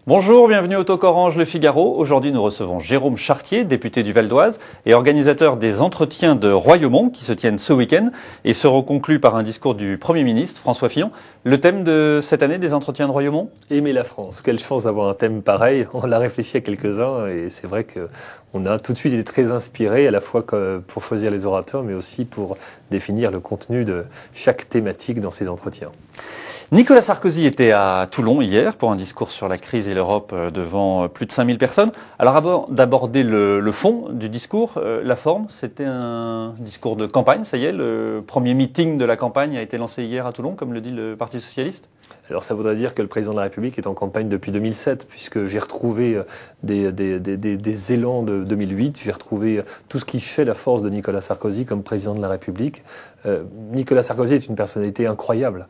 Bonjour, bienvenue au Talk Orange Le Figaro. Aujourd'hui, nous recevons Jérôme Chartier, député du Val d'Oise et organisateur des entretiens de Royaumont qui se tiennent ce week-end et seront conclus par un discours du Premier ministre François Fillon. Le thème de cette année des entretiens de Royaumont ? Aimer la France. Quelle chance d'avoir un thème pareil. On l'a réfléchi à quelques-uns et c'est vrai qu'on a tout de suite été très inspirés à la fois pour choisir les orateurs mais aussi pour définir le contenu de chaque thématique dans ces entretiens. Nicolas Sarkozy était à Toulon hier pour un discours sur la crise et l'Europe devant plus de 5000 personnes. Alors avant d'aborder le fond du discours, la forme, c'était un discours de campagne, ça y est, le premier meeting de la campagne a été lancé hier à Toulon, comme le dit le Parti Socialiste. Alors ça voudrait dire que le président de la République est en campagne depuis 2007, puisque j'ai retrouvé des élans de 2008, j'ai retrouvé tout ce qui fait la force de Nicolas Sarkozy comme président de la République. Nicolas Sarkozy est une personnalité incroyable.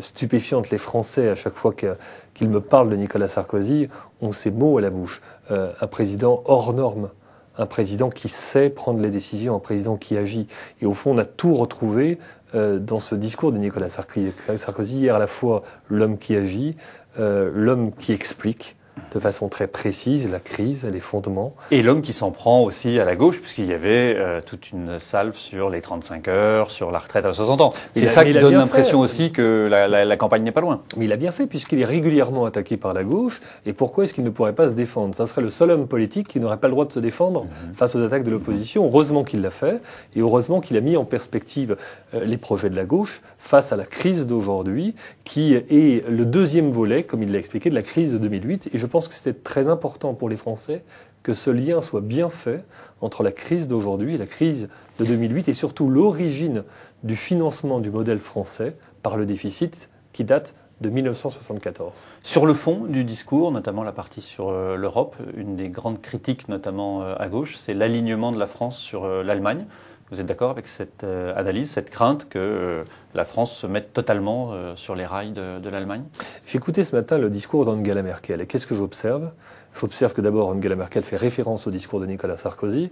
Stupéfiante. Les Français, à chaque fois qu'ils me parlent de Nicolas Sarkozy, ont ces mots à la bouche. Un président hors norme, un président qui sait prendre les décisions, un président qui agit. Et au fond, on a tout retrouvé dans ce discours de Nicolas Sarkozy, hier à la fois l'homme qui agit, l'homme qui explique de façon très précise la crise, les fondements. Et l'homme qui s'en prend aussi à la gauche, puisqu'il y avait toute une salve sur les 35 heures, sur la retraite à 60 ans. C'est ça qui donne l'impression aussi que la campagne n'est pas loin. Mais il a bien fait, puisqu'il est régulièrement attaqué par la gauche. Et pourquoi est-ce qu'il ne pourrait pas se défendre ? Ça serait le seul homme politique qui n'aurait pas le droit de se défendre face aux attaques de l'opposition. Heureusement qu'il l'a fait, et heureusement qu'il a mis en perspective les projets de la gauche face à la crise d'aujourd'hui, qui est le deuxième volet, comme il l'a expliqué, de la crise de 2008. Et je pense que c'est très important pour les Français que ce lien soit bien fait entre la crise d'aujourd'hui et la crise de 2008 et surtout l'origine du financement du modèle français par le déficit qui date de 1974. Sur le fond du discours, notamment la partie sur l'Europe, une des grandes critiques, notamment à gauche, c'est l'alignement de la France sur l'Allemagne. Vous êtes d'accord avec cette analyse, cette crainte que la France se mette totalement sur les rails de l'Allemagne ? J'ai écouté ce matin le discours d'Angela Merkel. Et qu'est-ce que j'observe ? J'observe que d'abord Angela Merkel fait référence au discours de Nicolas Sarkozy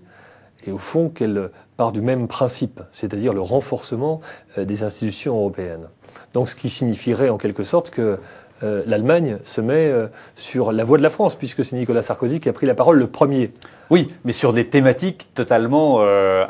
et au fond qu'elle part du même principe, c'est-à-dire le renforcement des institutions européennes. Donc ce qui signifierait en quelque sorte que l'Allemagne se met sur la voie de la France, puisque c'est Nicolas Sarkozy qui a pris la parole le premier. Oui, mais sur des thématiques totalement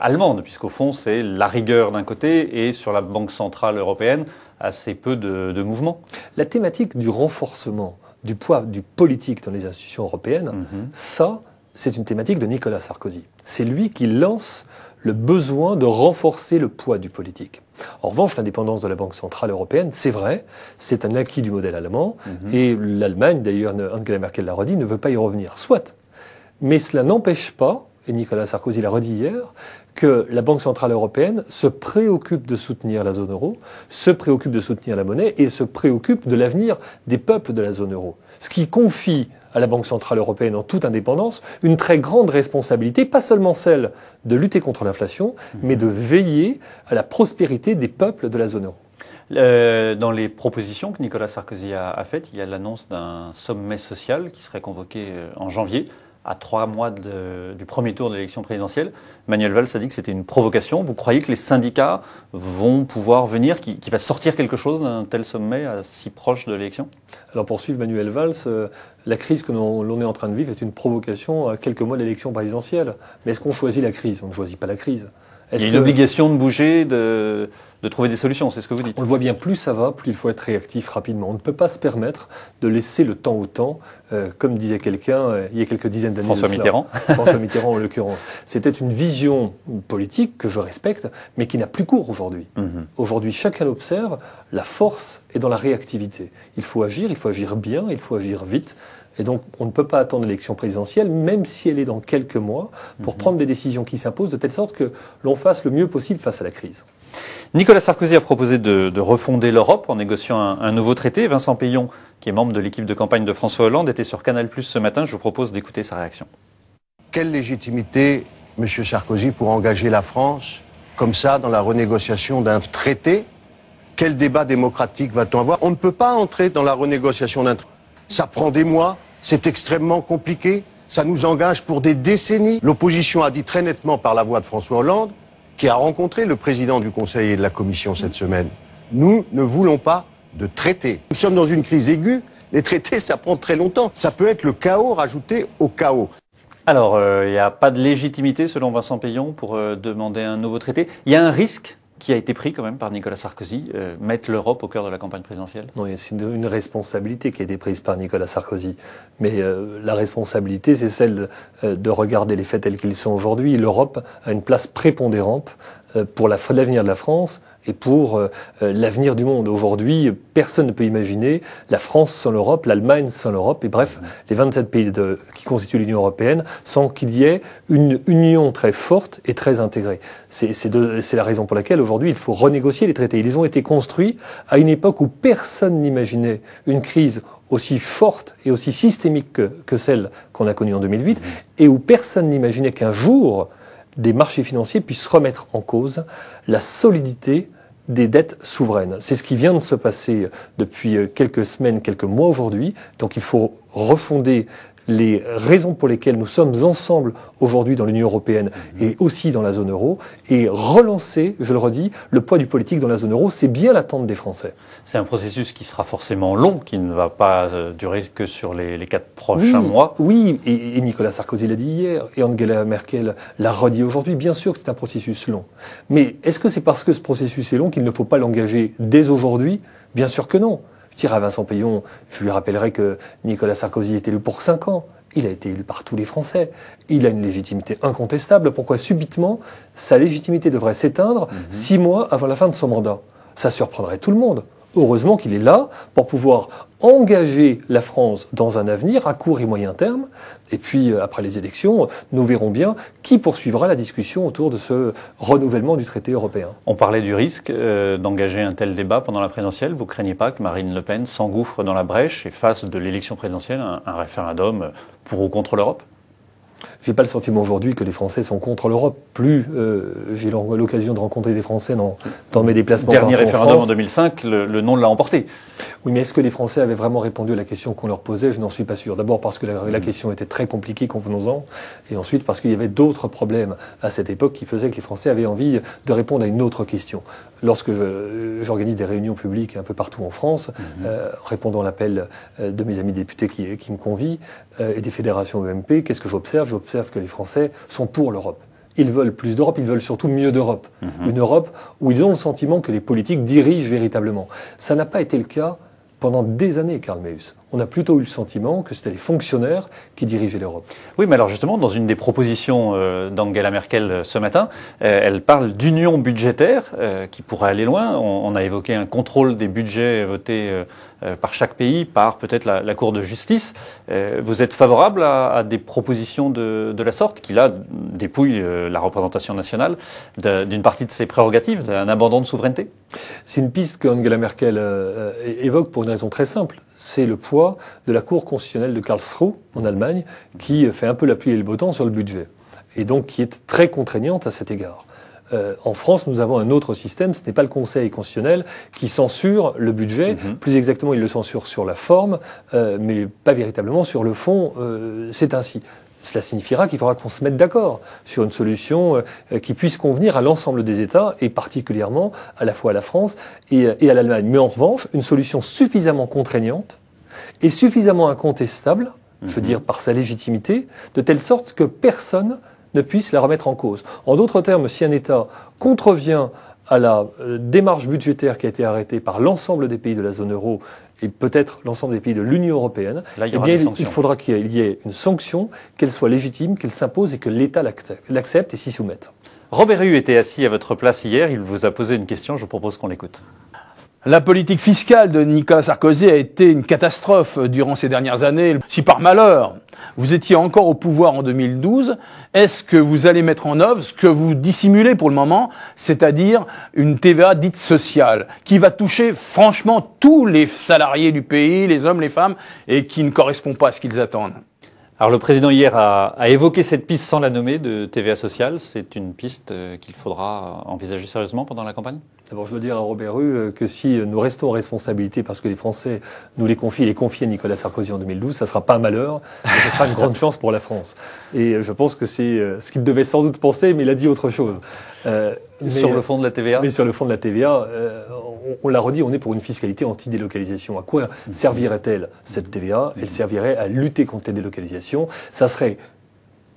allemandes, puisqu'au fond, c'est la rigueur d'un côté et sur la Banque centrale européenne, assez peu de mouvements. La thématique du renforcement du poids du politique dans les institutions européennes, ça, c'est une thématique de Nicolas Sarkozy. C'est lui qui lance le besoin de renforcer le poids du politique. En revanche, l'indépendance de la Banque centrale européenne, c'est vrai, c'est un acquis du modèle allemand, et l'Allemagne, d'ailleurs, Angela Merkel l'a redit, ne veut pas y revenir. Soit. Mais cela n'empêche pas, et Nicolas Sarkozy l'a redit hier, que la Banque centrale européenne se préoccupe de soutenir la zone euro, se préoccupe de soutenir la monnaie et se préoccupe de l'avenir des peuples de la zone euro. Ce qui confie à la Banque centrale européenne en toute indépendance une très grande responsabilité, pas seulement celle de lutter contre l'inflation, mais de veiller à la prospérité des peuples de la zone euro. Dans les propositions que Nicolas Sarkozy a faites, il y a l'annonce d'un sommet social qui serait convoqué en janvier, à 3 mois du premier tour de l'élection présidentielle. Manuel Valls a dit que c'était une provocation. Vous croyez que les syndicats vont pouvoir venir, qu'il va sortir quelque chose d'un tel sommet si proche de l'élection ? Alors pour suivre Manuel Valls, la crise que l'on est en train de vivre est une provocation à quelques mois de l'élection présidentielle. Mais est-ce qu'on choisit la crise ? On ne choisit pas la crise. Il y a une obligation de bouger, de trouver des solutions, c'est ce que vous dites. On le voit bien, plus ça va, plus il faut être réactif rapidement. On ne peut pas se permettre de laisser le temps au temps, comme disait quelqu'un il y a quelques dizaines d'années. François Mitterrand. François Mitterrand en l'occurrence. C'était une vision politique que je respecte, mais qui n'a plus cours aujourd'hui. Aujourd'hui, chacun observe, la force est dans la réactivité. Il faut agir bien, il faut agir vite. Et donc, on ne peut pas attendre l'élection présidentielle, même si elle est dans quelques mois, pour prendre des décisions qui s'imposent, de telle sorte que l'on fasse le mieux possible face à la crise. Nicolas Sarkozy a proposé de refonder l'Europe en négociant un nouveau traité. Vincent Peillon, qui est membre de l'équipe de campagne de François Hollande, était sur Canal+ ce matin. Je vous propose d'écouter sa réaction. Quelle légitimité, M. Sarkozy, pour engager la France, comme ça, dans la renégociation d'un traité ? Quel débat démocratique va-t-on avoir ? On ne peut pas entrer dans la renégociation d'un traité. Ça prend des mois, c'est extrêmement compliqué, ça nous engage pour des décennies. L'opposition a dit très nettement par la voix de François Hollande, qui a rencontré le président du Conseil et de la Commission cette semaine, nous ne voulons pas de traité. Nous sommes dans une crise aiguë Les traités, ça prend très longtemps. Ça peut être le chaos rajouté au chaos. Alors, il n'y a pas de légitimité, selon Vincent Peillon, pour demander un nouveau traité. Il y a un risque qui a été pris quand même par Nicolas Sarkozy, mettre l'Europe au cœur de la campagne présidentielle. Non, c'est une responsabilité qui a été prise par Nicolas Sarkozy. Mais la responsabilité, c'est celle de regarder les faits tels qu'ils sont aujourd'hui. L'Europe a une place prépondérante pour l'avenir de la France et pour l'avenir du monde. Aujourd'hui, personne ne peut imaginer la France sans l'Europe, l'Allemagne sans l'Europe, et bref, les 27 pays qui constituent l'Union européenne, sans qu'il y ait une union très forte et très intégrée. C'est la raison pour laquelle aujourd'hui il faut renégocier les traités. Ils ont été construits à une époque où personne n'imaginait une crise aussi forte et aussi systémique que celle qu'on a connue en 2008, et où personne n'imaginait qu'un jour des marchés financiers puissent remettre en cause la solidité des dettes souveraines. C'est ce qui vient de se passer depuis quelques semaines, quelques mois aujourd'hui. Donc il faut refonder les raisons pour lesquelles nous sommes ensemble aujourd'hui dans l'Union européenne et aussi dans la zone euro, et relancer, je le redis, le poids du politique dans la zone euro. C'est bien l'attente des Français. C'est un processus qui sera forcément long, qui ne va pas durer que sur les 4 prochains mois. Oui, et Nicolas Sarkozy l'a dit hier, et Angela Merkel l'a redit aujourd'hui. Bien sûr que c'est un processus long. Mais est-ce que c'est parce que ce processus est long qu'il ne faut pas l'engager dès aujourd'hui? Bien sûr que non. Je dirais à Vincent Peillon, je lui rappellerai que Nicolas Sarkozy est élu pour 5 ans. Il a été élu par tous les Français. Il a une légitimité incontestable. Pourquoi subitement sa légitimité devrait s'éteindre 6 mois avant la fin de son mandat? Ça surprendrait tout le monde. Heureusement qu'il est là pour pouvoir engager la France dans un avenir à court et moyen terme. Et puis, après les élections, nous verrons bien qui poursuivra la discussion autour de ce renouvellement du traité européen. On parlait du risque d'engager un tel débat pendant la présidentielle. Vous craignez pas que Marine Le Pen s'engouffre dans la brèche et fasse de l'élection présidentielle un référendum pour ou contre l'Europe? J'ai pas le sentiment aujourd'hui que les Français sont contre l'Europe. Plus j'ai l'occasion de rencontrer des Français dans mes déplacements. Dernier référendum en 2005, le non l'a emporté. Oui, mais est-ce que les Français avaient vraiment répondu à la question qu'on leur posait? Je n'en suis pas sûr. D'abord parce que la question était très compliquée, convenons-en, et ensuite parce qu'il y avait d'autres problèmes à cette époque qui faisaient que les Français avaient envie de répondre à une autre question. Lorsque j'organise des réunions publiques un peu partout en France, répondant à l'appel de mes amis députés qui me convient, et des fédérations EMP, qu'est-ce que j'observe? J'observe que les Français sont pour l'Europe. Ils veulent plus d'Europe, ils veulent surtout mieux d'Europe. Une Europe où ils ont le sentiment que les politiques dirigent véritablement. Ça n'a pas été le cas pendant des années, Karl Meus. On a plutôt eu le sentiment que c'était les fonctionnaires qui dirigeaient l'Europe. Oui, mais alors justement, dans une des propositions d'Angela Merkel ce matin, elle parle d'union budgétaire qui pourrait aller loin. On a évoqué un contrôle des budgets votés par chaque pays, par peut-être la Cour de justice. Vous êtes favorable à des propositions de la sorte qui, là, dépouillent la représentation nationale d'une partie de ses prérogatives, un abandon de souveraineté? C'est une piste qu'Angela Merkel évoque pour une raison très simple. C'est le poids de la Cour constitutionnelle de Karlsruhe, en Allemagne, qui fait un peu la pluie et le beau temps sur le budget, et donc qui est très contraignante à cet égard. En France, nous avons un autre système, ce n'est pas le Conseil constitutionnel qui censure le budget, plus exactement il le censure sur la forme, mais pas véritablement sur le fond, c'est ainsi. Cela signifiera qu'il faudra qu'on se mette d'accord sur une solution qui puisse convenir à l'ensemble des États, et particulièrement à la fois à la France et à l'Allemagne. Mais en revanche, une solution suffisamment contraignante et suffisamment incontestable, je veux dire par sa légitimité, de telle sorte que personne ne puisse la remettre en cause. En d'autres termes, si un État contrevient à la démarche budgétaire qui a été arrêtée par l'ensemble des pays de la zone euro et peut-être l'ensemble des pays de l'Union européenne, là, il faudra qu'il y ait une sanction, qu'elle soit légitime, qu'elle s'impose et que l'État l'accepte et s'y soumette. Robert Hue était assis à votre place hier, il vous a posé une question, je vous propose qu'on l'écoute. La politique fiscale de Nicolas Sarkozy a été une catastrophe durant ces dernières années. Si par malheur, vous étiez encore au pouvoir en 2012, est-ce que vous allez mettre en œuvre ce que vous dissimulez pour le moment, c'est-à-dire une TVA dite sociale, qui va toucher franchement tous les salariés du pays, les hommes, les femmes, et qui ne correspond pas à ce qu'ils attendent? Alors le président hier a évoqué cette piste sans la nommer de TVA sociale. C'est une piste qu'il faudra envisager sérieusement pendant la campagne? D'abord, je veux dire à Robert Rue que si nous restons en responsabilité parce que les Français nous les confient à Nicolas Sarkozy en 2012, ça ne sera pas un malheur, mais ce sera une grande chance pour la France. Et je pense que c'est ce qu'il devait sans doute penser, mais il a dit autre chose. Sur le fond de la TVA ? Mais sur le fond de la TVA, on l'a redit, on est pour une fiscalité anti-délocalisation. À quoi servirait-elle, cette TVA ? Elle servirait à lutter contre les délocalisations. Ça serait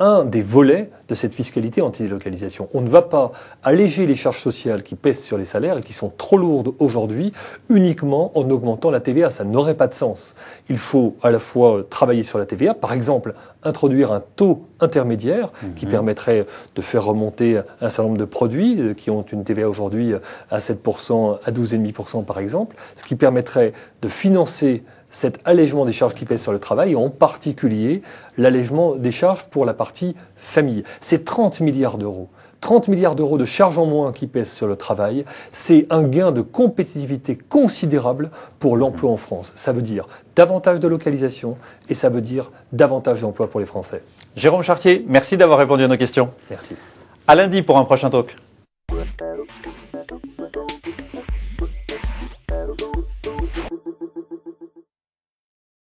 un des volets de cette fiscalité anti-délocalisation. On ne va pas alléger les charges sociales qui pèsent sur les salaires et qui sont trop lourdes aujourd'hui uniquement en augmentant la TVA. Ça n'aurait pas de sens. Il faut à la fois travailler sur la TVA, par exemple introduire un taux intermédiaire qui permettrait de faire remonter un certain nombre de produits qui ont une TVA aujourd'hui à 7%, à 12,5% par exemple, ce qui permettrait de financer cet allègement des charges qui pèsent sur le travail, et en particulier l'allègement des charges pour la partie famille. C'est 30 milliards d'euros. 30 milliards d'euros de charges en moins qui pèsent sur le travail, c'est un gain de compétitivité considérable pour l'emploi en France. Ça veut dire davantage de localisation et ça veut dire davantage d'emplois pour les Français. Jérôme Chartier, merci d'avoir répondu à nos questions. Merci. À lundi pour un prochain talk.